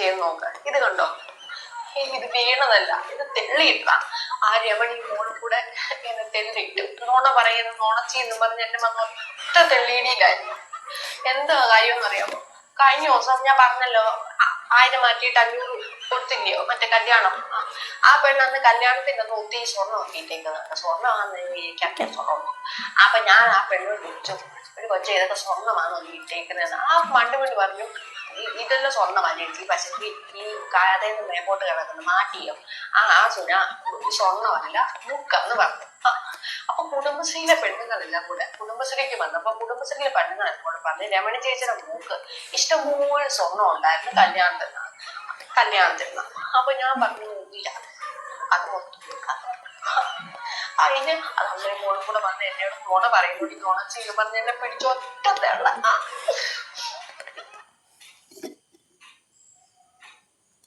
ചെയ്ത് നോക്ക. ഇത് കണ്ടോ, ഇത് വീണതല്ല, ഇത് തെള്ളിയിട്ട. ആ രമണി മോൾ കൂടെ എന്നെ തെള്ളിയിട്ടു. നോണ പറയുന്നു, നോണച്ചീന്നും പറഞ്ഞ് എന്നെ വന്ന് ഒറ്റ തെള്ളിയിടിയില്ലായിരുന്നു. എന്താ കാര്യമെന്ന് അറിയാമോ? കഴിഞ്ഞ ദിവസം ഞാൻ പറഞ്ഞല്ലോ 1000 മാറ്റിയിട്ട് 500 കൊടുത്തില്ലയോ മറ്റേ കല്യാണം. ആ പെണ്ണന്ന് കല്യാണത്തിന് അന്ന് ഒത്തിരി സ്വർണ്ണം നോക്കിയിട്ടേക്കുന്നത്. സ്വർണ്ണമാണെന്ന് എനിക്കറിയാം സ്വർണ്ണം. അപ്പൊ ഞാൻ ആ പെണ്ണോട് ചോദിച്ചു, ഒരു കൊച്ചെ ഇതൊക്കെ സ്വർണ്ണമാണോ നീ ഇട്ടേക്കുന്നതെന്ന്. ആ മണ്ടുമണി പറഞ്ഞു, ഇതെല്ലാം സ്വർണ്ണമല്ല ചേച്ചി, പക്ഷെ ഈ കഥയിൽ നിന്ന് മേപ്പോട്ട് കിടക്കുന്നു മാറ്റിയോ. ആ സുന സ്വർണ്ണമല്ല മുക്കാന്ന് പറഞ്ഞു. അപ്പൊ കുടുംബശ്രീയിലെ പെണ്ണുങ്ങളെല്ലാം കൂടെ കുടുംബശ്രീക്ക് വന്നപ്പോ കുടുംബശ്രീയിലെ പെണ്ണുങ്ങളെല്ലാം കൂടെ പറഞ്ഞു രമണി ചേച്ചിയുടെ മൂക്ക് ഇഷ്ടംപോലെ സ്വർണ്ണം ഉണ്ടായിരുന്നു കല്യാണത്തിന്. അപ്പൊ ഞാൻ പറഞ്ഞു ഇല്ല, അത് മൊത്തം അതിന് അത് അമ്മയും മോളും കൂടെ വന്ന് എന്നോട് നോണ പറയുന്നു, നോണ ചെയ്ത് പറഞ്ഞ് എന്നെ പിടിച്ചൊറ്റ